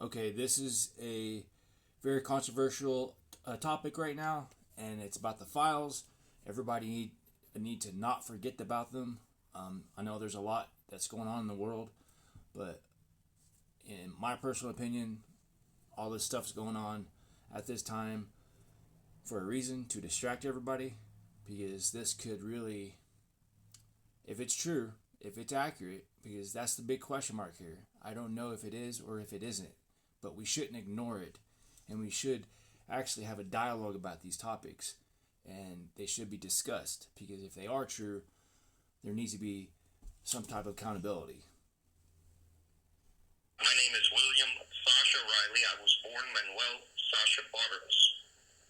Okay, this is a very controversial topic right now, and it's about the files. Everybody need to not forget about them. I know there's a lot that's going on in the world, but in my personal opinion, all this stuff is going on at this time for a reason to distract everybody, because this could really, if it's true, if it's accurate, because that's the big question mark here. I don't know if it is or if it isn't, but we shouldn't ignore it, and we should actually have a dialogue about these topics, and they should be discussed, because if they are true, there needs to be some type of accountability. My name is William Sasha Riley. I was born Manuel Sasha Barros,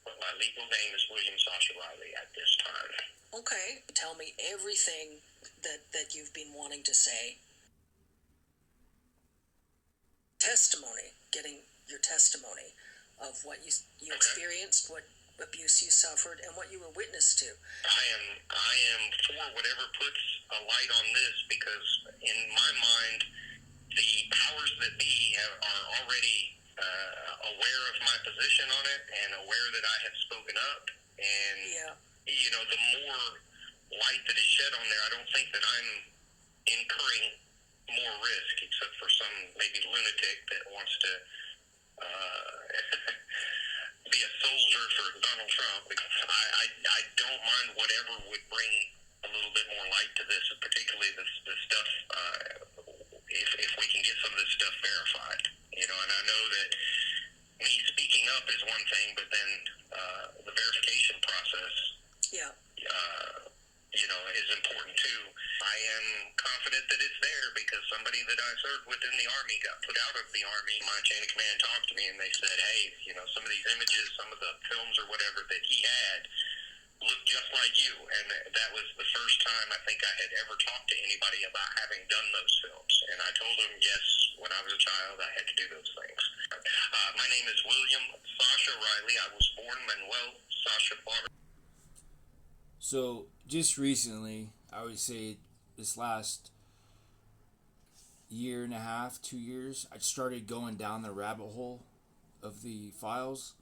but my legal name is William Sasha Riley at this time. Okay, tell me everything that you've been wanting to say. Testimony, getting your testimony of what you Okay. experienced, what abuse you suffered, and what you were witness to. I am for whatever puts a light on this, because in my mind, the powers that be are already aware of my position on it and aware that I have spoken up. And, Yeah. the more light that is shed on there, I don't think that I'm incurring more risk, except for some maybe lunatic that wants to be a soldier for Donald Trump. I don't mind whatever would bring a little bit more light to this, particularly this stuff, if we can get some of this stuff verified. And I know that me speaking up is one thing, but then the verification process, Yeah. is important too. I am confident that it's there, because somebody that I served with in the Army got put out of the Army. My chain of command talked to me, and they said, hey, some of these images, some of the films or whatever that he had looked just like you. And that was the first time I think I had ever talked to anybody about having done those films. And I told them, yes, when I was a child, I had to do those things. My name is William Sasha Riley. I was born Manuel Sasha Barber. So just recently, I would say this last year and a half, 2 years, I started going down the rabbit hole of the files.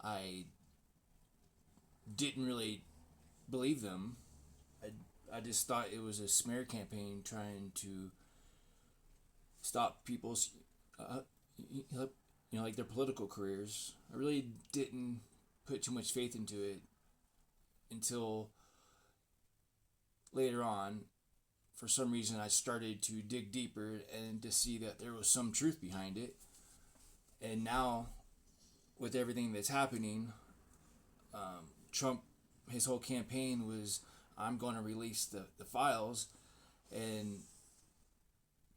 I didn't really believe them. I just thought it was a smear campaign trying to stop people's, like their political careers. I really didn't put too much faith into it until later on. For some reason, I started to dig deeper and to see that there was some truth behind it. And now, with everything that's happening, Trump, his whole campaign was, I'm going to release the files. And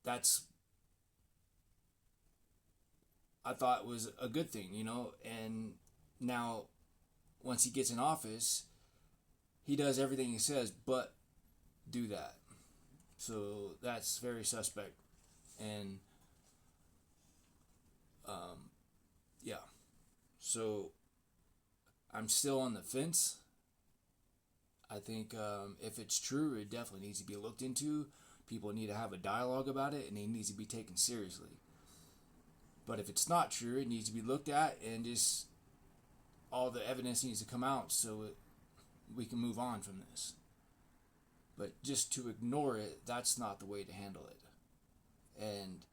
that's, I thought was a good thing, And now, once he gets in office, he does everything he says but do that. So that's very suspect. And yeah. So I'm still on the fence. I think if it's true, it definitely needs to be looked into. People need to have a dialogue about it, and it needs to be taken seriously. But if it's not true, it needs to be looked at, and just all the evidence needs to come out so we can move on from this. But just to ignore it, that's not the way to handle it. And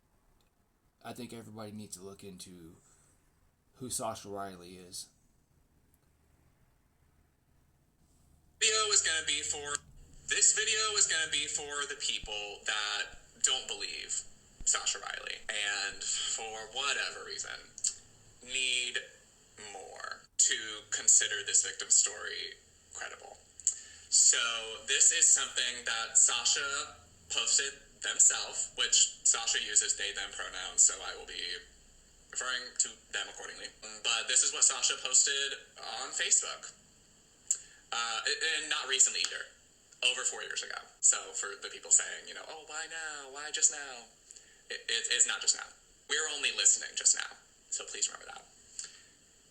I think everybody needs to look into who Sasha Riley is. This video is going to be for the people that don't believe Sasha Riley, and for whatever reason need more to consider this victim's story credible. So this is something that Sasha posted themselves, which Sasha uses they, them pronouns, so I will be referring to them accordingly. But this is what Sasha posted on Facebook. And not recently either. Over 4 years ago. So for the people saying, oh, why now? Why just now? It's not just now. We're only listening just now. So please remember that.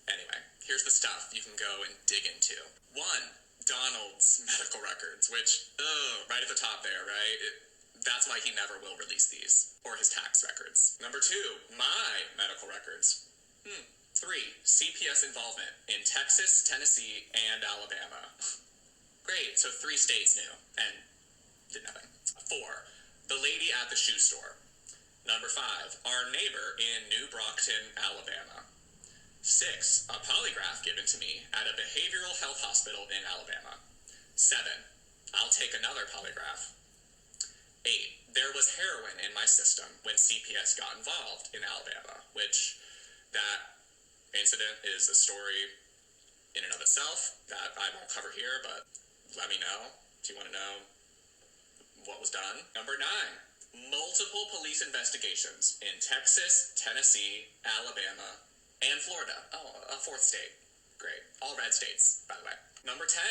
Anyway, here's the stuff you can go and dig into. 1, Donald's medical records, which, right at the top there, right? That's why he never will release these, or his tax records. Number 2, my medical records. 3, CPS involvement in Texas, Tennessee, and Alabama. Great, so 3 states knew, and did nothing. 4, the lady at the shoe store. Number 5, our neighbor in New Brockton, Alabama. 6, a polygraph given to me at a behavioral health hospital in Alabama. 7, I'll take another polygraph. 8, there was heroin in my system when CPS got involved in Alabama, which that incident is a story in and of itself that I won't cover here, but let me know if you want to know what was done. Number 9, multiple police investigations in Texas, Tennessee, Alabama, and Florida. Oh, a 4th state. Great. All red states, by the way. Number 10,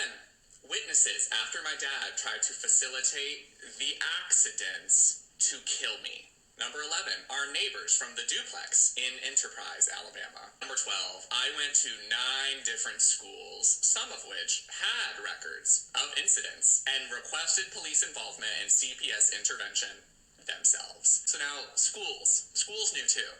witnesses after my dad tried to facilitate the accidents to kill me. Number 11, our neighbors from the duplex in Enterprise, Alabama. Number 12, I went to 9 different schools, some of which had records of incidents and requested police involvement and CPS intervention themselves. So now schools knew too,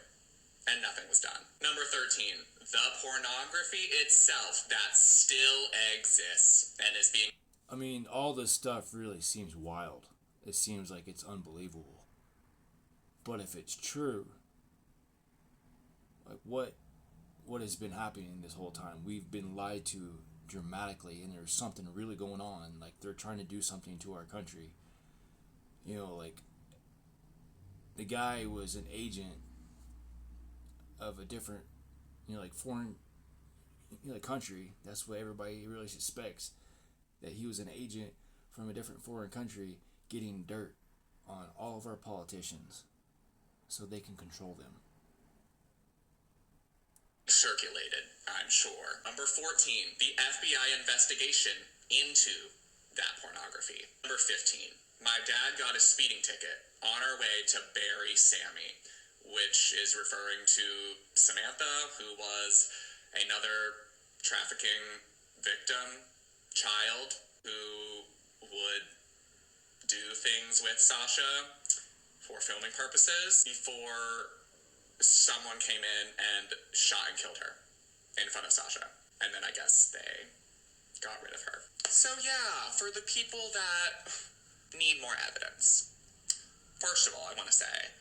and nothing was done. Number 13, the pornography itself that still exists and is being... I mean, all this stuff really seems wild. It seems like it's unbelievable. But if it's true, like what has been happening this whole time? We've been lied to dramatically, and there's something really going on. Like, they're trying to do something to our country. You know, like, the guy was an agent of a different, you know, like, foreign, you know, like, country. That's what everybody really suspects, that he was an agent from a different foreign country getting dirt on all of our politicians so they can control them. Circulated, I'm sure. Number 14, the FBI investigation into that pornography. Number 15, my dad got a speeding ticket on our way to bury Sammy, which is referring to Samantha, who was another trafficking victim, child, who would do things with Sasha for filming purposes before someone came in and shot and killed her in front of Sasha. And then I guess they got rid of her. So yeah, for the people that need more evidence, first of all, I want to say,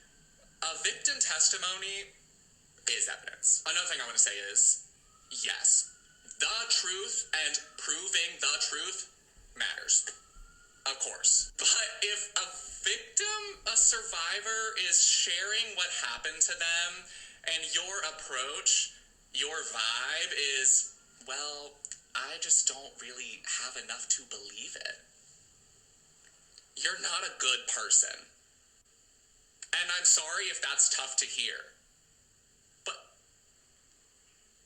a victim testimony is evidence. Another thing I want to say is, yes, the truth and proving the truth matters. Of course. But if a victim, a survivor, is sharing what happened to them, and your approach, your vibe is, well, I just don't really have enough to believe it, you're not a good person. And I'm sorry if that's tough to hear. But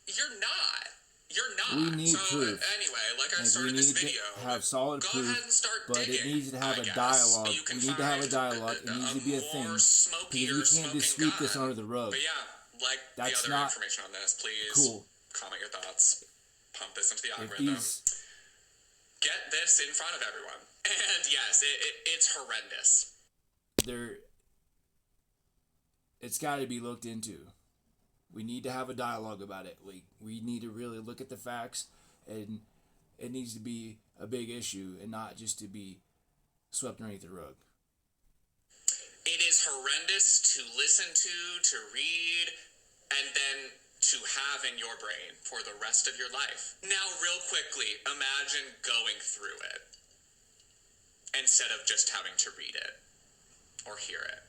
you're not. You're not. We need proof. Anyway, like I started this video, to have solid go proof, ahead and start but digging, it needs to have I a guess. dialogue. You can We need to have a find dialogue. It needs to be a thing. more Because smokier you can't just smoking sweep this gun. under the rug. But yeah, like That's the other not information on this, please cool. comment your thoughts. Pump this into the If algorithm. these, Get this in front of everyone. And yes, it's horrendous. it's got to be looked into. We need to have a dialogue about it. We need to really look at the facts, and it needs to be a big issue and not just to be swept underneath the rug. It is horrendous to listen to read, and then to have in your brain for the rest of your life. Now, real quickly, imagine going through it instead of just having to read it or hear it.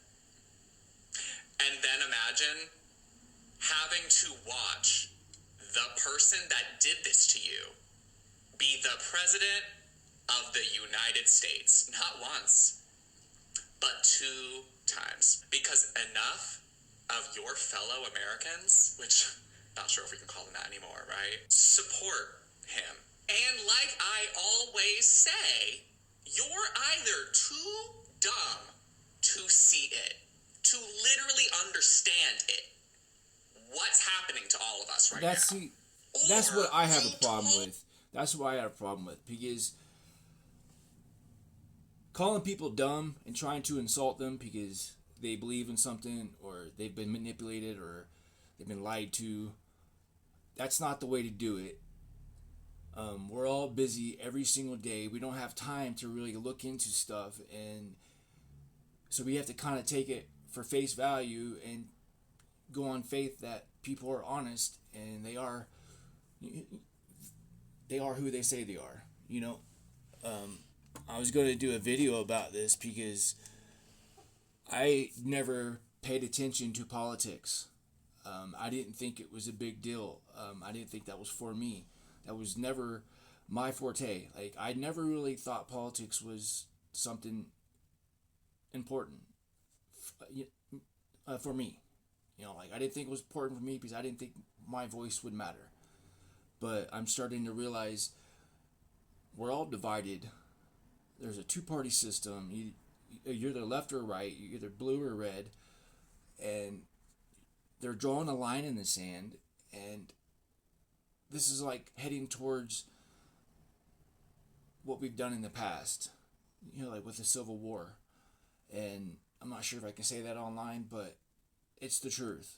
And then imagine having to watch the person that did this to you be the president of the United States, not once, but 2 times. Because enough of your fellow Americans, which not sure if we can call them that anymore, right? Support him. And like I always say, you're either too dumb to see it, to literally understand it, what's happening to all of us right now. That's what I have a problem with. That's what I have a problem with, because calling people dumb and trying to insult them because they believe in something or they've been manipulated or they've been lied to, that's not the way to do it. We're all busy every single day. We don't have time to really look into stuff, and so we have to kind of take it for face value and go on faith that people are honest and they are who they say they are. I was going to do a video about this because I never paid attention to politics. I didn't think it was a big deal. I didn't think that was for me. That was never my forte. Like, I never really thought politics was something important for me. Like, I didn't think it was important for me because I didn't think my voice would matter. But I'm starting to realize we're all divided. There's a two-party system. You're either left or right. You're either blue or red. And they're drawing a line in the sand. And this is like heading towards what we've done in the past. Like with the Civil War. And I'm not sure if I can say that online, but it's the truth.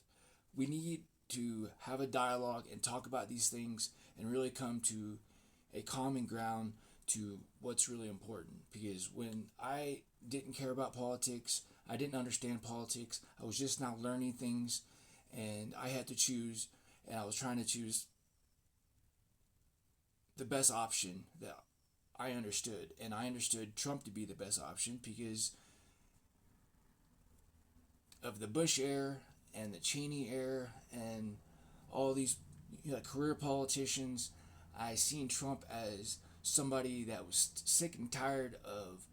We need to have a dialogue and talk about these things and really come to a common ground to what's really important. Because when I didn't care about politics, I didn't understand politics, I was just now learning things, and I had to choose, and I was trying to choose the best option that I understood. And I understood Trump to be the best option because of the Bush era and the Cheney era and all these career politicians. I seen Trump as somebody that was sick and tired of,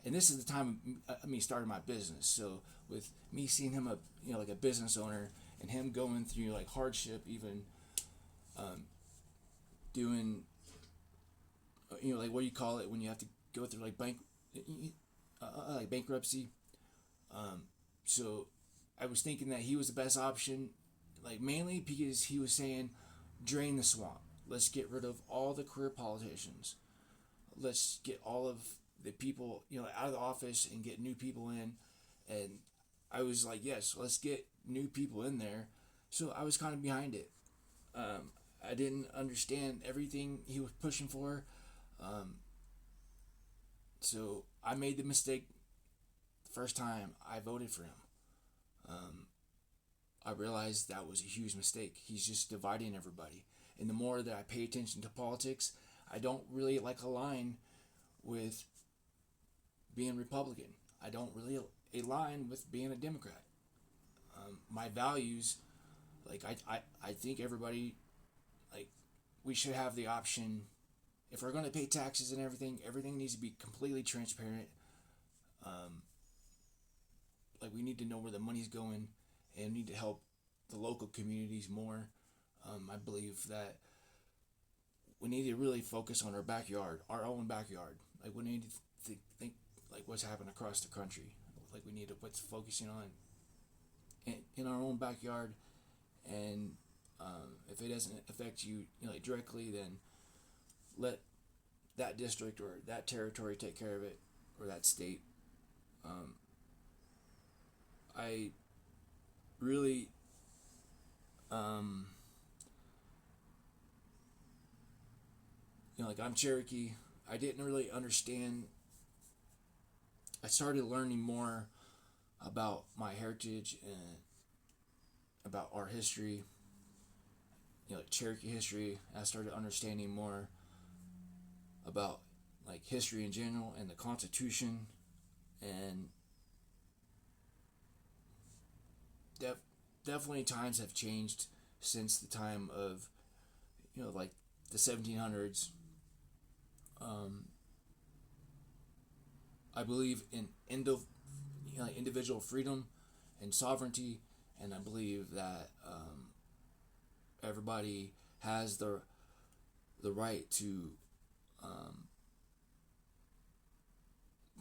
and this is the time of me starting my business. So with me seeing him like a business owner and him going through like hardship, even doing like what do you call it when you have to go through like like bankruptcy. So I was thinking that he was the best option, like mainly because he was saying, drain the swamp. Let's get rid of all the career politicians. Let's get all of the people, out of the office and get new people in. And I was like, yes, let's get new people in there. So I was kind of behind it. I didn't understand everything he was pushing for. So I made the mistake the first time I voted for him. I realized that was a huge mistake. He's just dividing everybody. And the more that I pay attention to politics, I don't really align with being Republican. I don't really align with being a Democrat. My values, I think everybody, we should have the option. If we're going to pay taxes and everything needs to be completely transparent. We need to know where the money's going, and need to help the local communities more. I believe that we need to really focus on our backyard, our own backyard. We need to think what's happening across the country. We need to put focusing on in our own backyard, and if it doesn't affect you, directly, then let that district or that territory take care of it, or that state. I really I'm Cherokee. I didn't really understand. I started learning more about my heritage and about our history, Cherokee history. I started understanding more about history in general and the Constitution, and definitely times have changed since the time of the 1700s. I believe in individual freedom and sovereignty, and I believe that everybody has the right to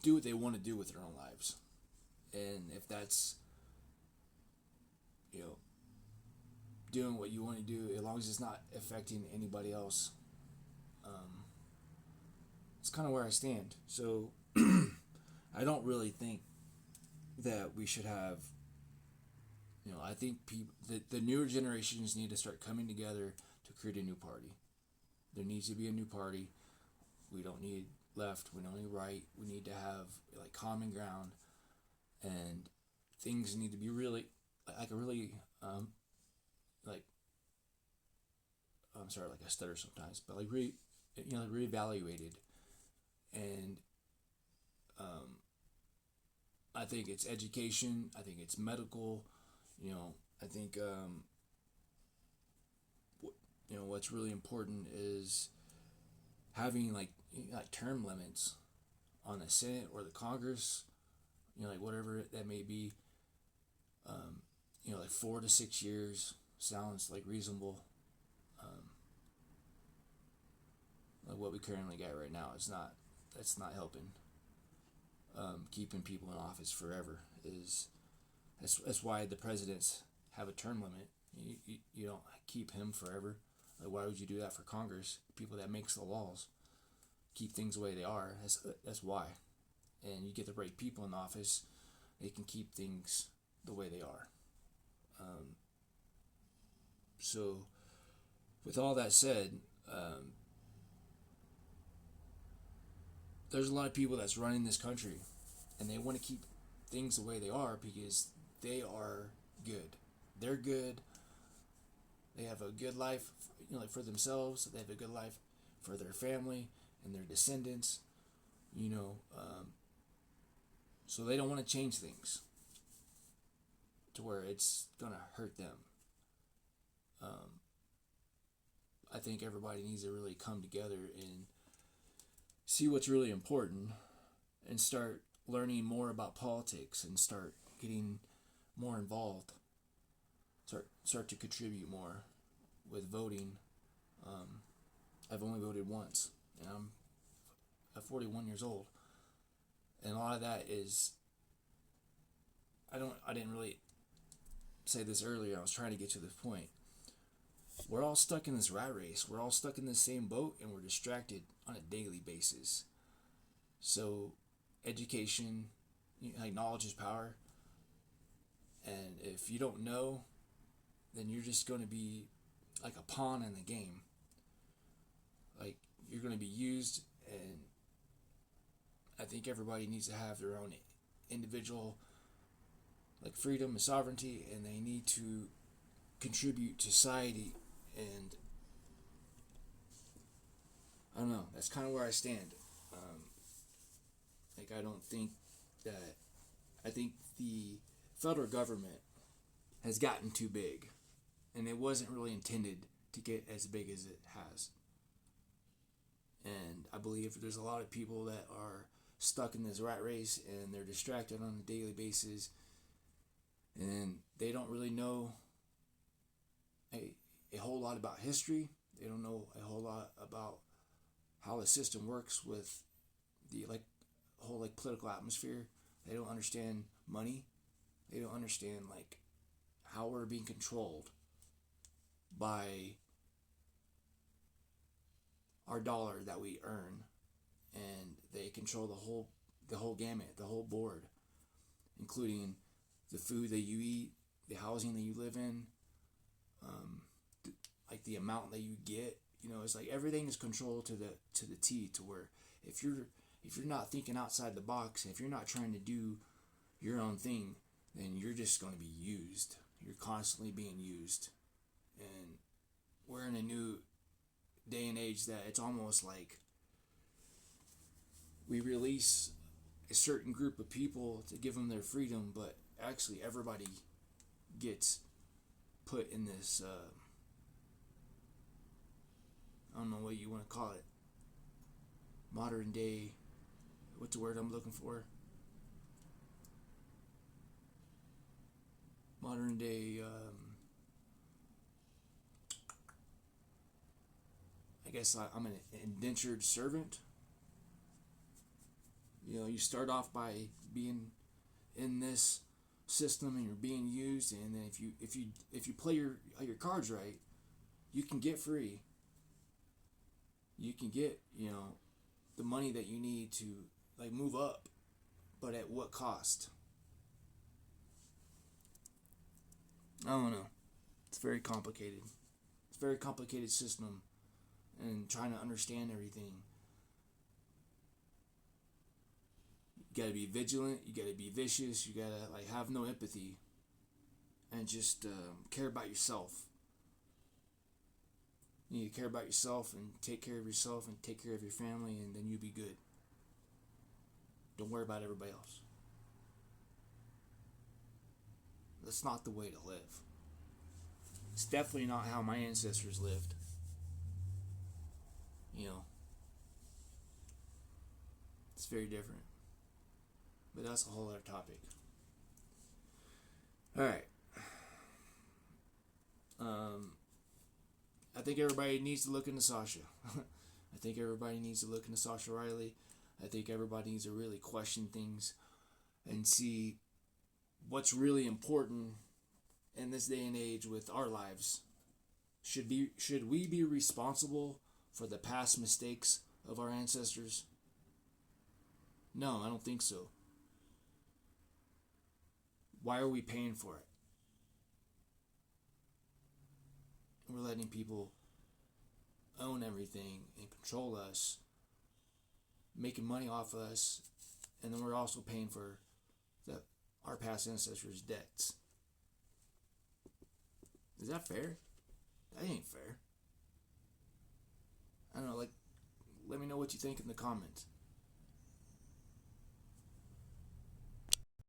do what they want to do with their own lives, and if that's doing what you want to do, as long as it's not affecting anybody else. It's kind of where I stand. So I don't really think that we should have. I think the newer generations need to start coming together to create a new party. There needs to be a new party. We don't need left. We don't need right. We need to have like common ground, and things need to be really like I'm sorry, like I stutter sometimes, but like reevaluated, and I think it's education. I think it's medical. I think what's really important is having like term limits on the Senate or the Congress. Like whatever that may be. Like 4 to 6 years sounds like reasonable. Like what we currently got right now is not. That's not helping. Keeping people in office forever is. That's why the presidents have a term limit. You don't keep him forever. Like why would you do that for Congress? People that makes the laws keep things the way they are. That's why. And you get the right people in office, they can keep things the way they are. So, with all that said, there's a lot of people that's running this country, and they want to keep things the way they are because they are good. They're good. They have a good life, like for themselves. They have a good life for their family and their descendants. So they don't want to change things to where it's gonna hurt them. I think everybody needs to really come together and see what's really important and start learning more about politics and start getting more involved. Start to contribute more with voting. I've only voted once, and I'm 41 years old, and a lot of that is I didn't really say this earlier. I was trying to get to this point. We're all stuck in this rat race. We're all stuck in the same boat, and we're distracted on a daily basis. So, education, like knowledge is power. And if you don't know, then you're just going to be like a pawn in the game. Like, you're going to be used, and I think everybody needs to have their own individual like freedom and sovereignty, and they need to contribute to society. And I don't know, that's kind of where I stand. I don't think that, I think the federal government has gotten too big, and it wasn't really intended to get as big as it has. And I believe there's a lot of people that are stuck in this rat race, and they're distracted on a daily basis, and they don't really know a whole lot about history. They don't know a whole lot about how the system works with the whole political atmosphere. They don't understand money. They don't understand how we're being controlled by our dollar that we earn, and they control the whole gamut, the whole board, including the food that you eat, the housing that you live in, the amount that you get. It's like everything is controlled to the T, to where if you're not thinking outside the box, if you're not trying to do your own thing, then you're just going to be used. You're constantly being used. And we're in a new day and age that it's almost like we release a certain group of people to give them their freedom, but actually everybody gets put in this I don't know what you want to call it, modern day, what's the word I'm looking for? Modern day, I guess I'm an indentured servant. You start off by being in this system and you're being used, and then if you play your cards right, you can get free. You can get the money that you need to move up, but at what cost? I don't know. It's very complicated. It's a very complicated system, and trying to understand everything. You gotta be vigilant. You gotta be vicious. You gotta have no empathy, and just care about yourself. You need to care about yourself and take care of yourself and take care of your family, and then you'll be good. Don't worry about everybody else. That's not the way to live. It's definitely not how my ancestors lived. It's very different. But that's a whole other topic. Alright. I think everybody needs to look into Sasha. I think everybody needs to look into Sasha Riley. I think everybody needs to really question things and see what's really important in this day and age with our lives. Should we be responsible for the past mistakes of our ancestors? No, I don't think so. Why are we paying for it? We're letting people own everything and control us, making money off us, and then we're also paying for our past ancestors' debts. Is that fair? That ain't fair. I don't know, let me know what you think in the comments.